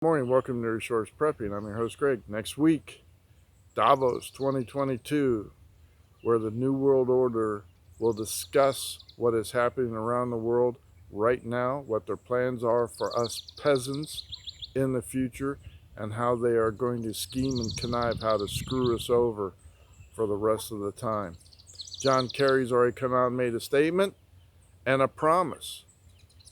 Morning, welcome to Resource Prepping. I'm your host, Greg. Next week, Davos 2022, where the New World Order will discuss what is happening around the world right now, what their plans are for us peasants in the future, and how they are going to scheme and connive how to screw us over for the rest of the time. John Kerry's already come out and made a statement and a promise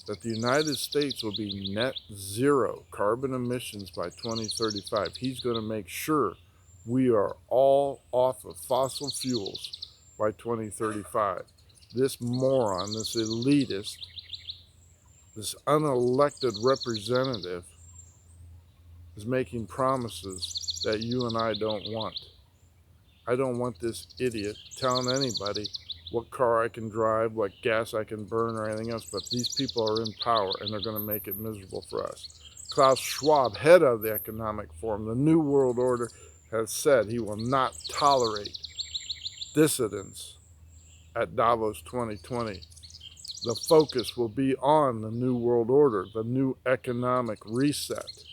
that the United States will be net zero carbon emissions by 2035. He's going to make sure we are all off of fossil fuels by 2035. This moron, this elitist, this unelected representative is making promises that you and I don't want. I don't want this idiot telling anybody what car I can drive, what gas I can burn, or anything else, but these people are in power and they're going to make it miserable for us. Klaus Schwab, head of the Economic Forum, the New World Order, has said he will not tolerate dissidents at Davos 2020. The focus will be on the New World Order, the new economic reset,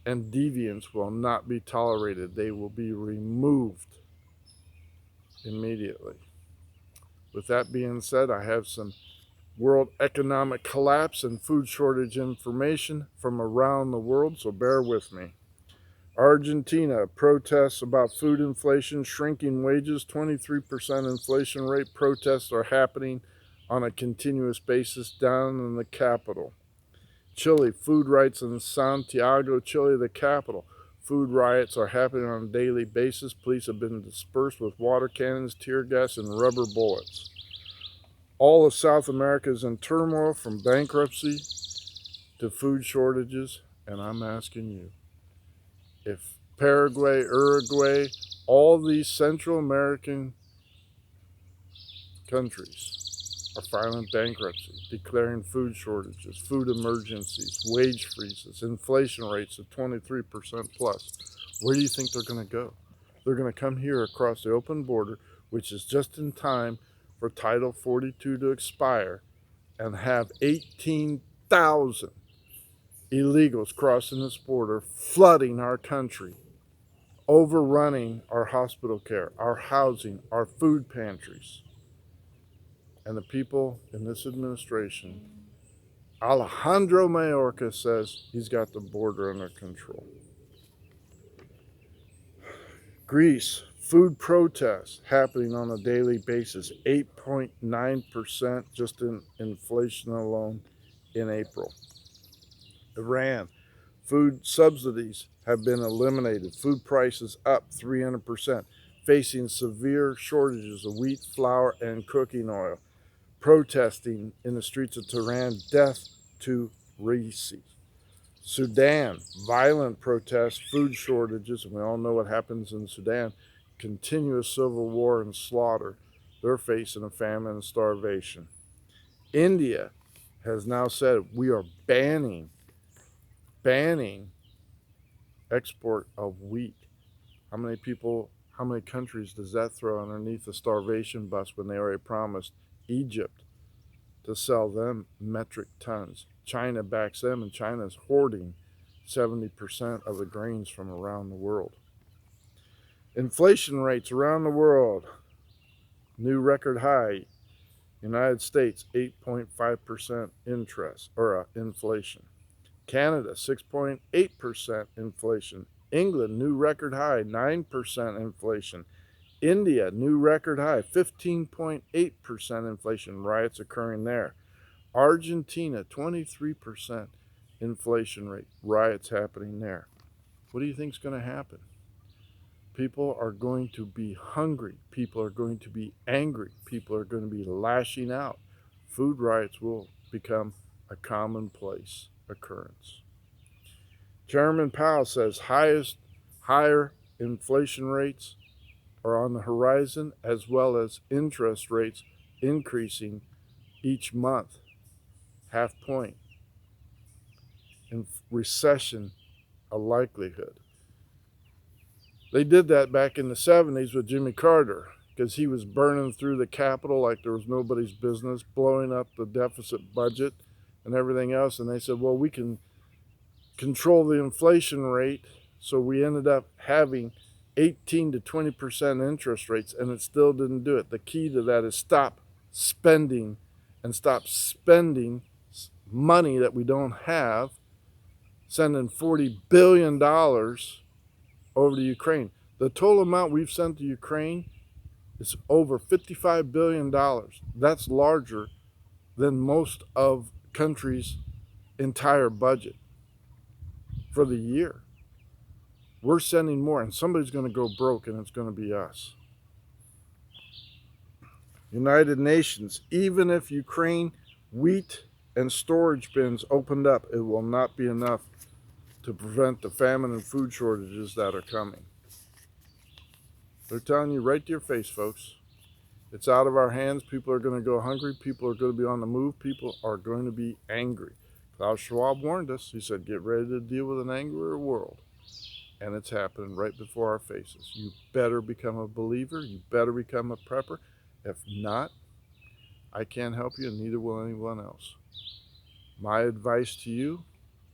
and deviants will not be tolerated. They will be removed immediately. With that being said, I have some world economic collapse and food shortage information from around the world, so bear with me. Argentina protests about food inflation, shrinking wages, 23% inflation rate. Protests are happening on a continuous basis down in the capital. Chile, food rights in Santiago, Chile, the capital. Food riots are happening on a daily basis. Police have been dispersed with water cannons, tear gas, and rubber bullets. All of South America is in turmoil, from bankruptcy to food shortages, and I'm asking you, if Paraguay, Uruguay, all these Central American countries are filing bankruptcy, declaring food shortages, food emergencies, wage freezes, inflation rates of 23% plus, where do you think they're going to go? They're going to come here across the open border, which is just in time for Title 42 to expire, and have 18,000 illegals crossing this border, flooding our country, overrunning our hospital care, our housing, our food pantries. And the people in this administration, Alejandro Mayorkas says he's got the border under control. Greece, food protests happening on a daily basis, 8.9% just in inflation alone in April. Iran, food subsidies have been eliminated, food prices up 300%, facing severe shortages of wheat, flour, and cooking oil. Protesting in the streets of Tehran, death to Raisi. Sudan, violent protests, food shortages, and we all know what happens in Sudan, continuous civil war and slaughter. They're facing a famine and starvation. India has now said we are banning export of wheat. How many countries does that throw underneath the starvation bus when they already promised Egypt to sell them metric tons? China backs them, and China's hoarding 70% of the grains from around the world. Inflation rates around the world, new record high. United States, 8.5% interest or inflation. Canada, 6.8% inflation. England, new record high, 9% inflation. India, new record high, 15.8% inflation. Riots occurring there. Argentina, 23% inflation rate. Riots happening there. What do you think is going to happen? People are going to be hungry. People are going to be angry. People are going to be lashing out. Food riots will become a commonplace occurrence. Chairman Powell says higher inflation rates are on the horizon, as well as interest rates increasing each month, half point. In recession, a likelihood. They did that back in the 70s with Jimmy Carter, because he was burning through the Capitol like there was nobody's business, blowing up the deficit budget and everything else. And they said, well, we can control the inflation rate. So we ended up having 18 to 20% interest rates, and it still didn't do it. The key to that is stop spending money that we don't have, sending $40 billion over to Ukraine. The total amount we've sent to Ukraine is over $55 billion. That's larger than most of countries' entire budget for the year. We're sending more, and somebody's going to go broke, and it's going to be us. United Nations, even if Ukraine wheat and storage bins opened up, it will not be enough to prevent the famine and food shortages that are coming. They're telling you right to your face, folks. It's out of our hands. People are going to go hungry. People are going to be on the move. People are going to be angry. Klaus Schwab warned us. He said, get ready to deal with an angrier world. And it's happening right before our faces. You better become a believer. You better become a prepper. If not, I can't help you, and neither will anyone else. My advice to you,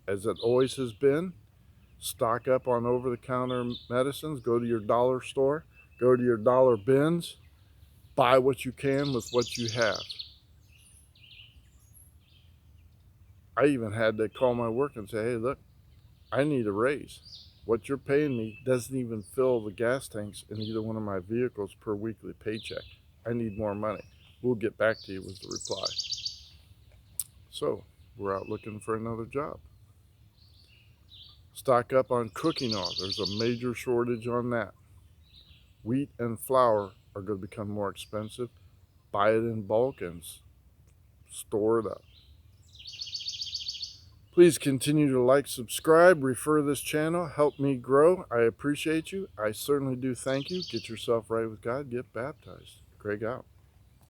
as it always has been, stock up on over-the-counter medicines. Go to your dollar store. Go to your dollar bins. Buy what you can with what you have. I even had to call my work and say, hey, look, I need a raise. What you're paying me doesn't even fill the gas tanks in either one of my vehicles per weekly paycheck. I need more money. We'll get back to you, was the reply. So we're out looking for another job. Stock up on cooking oil. There's a major shortage on that. Wheat and flour are going to become more expensive. Buy it in bulk and store it up. Please continue to like, subscribe, refer this channel, help me grow. I appreciate you. I certainly do thank you. Get yourself right with God. Get baptized. Craig out.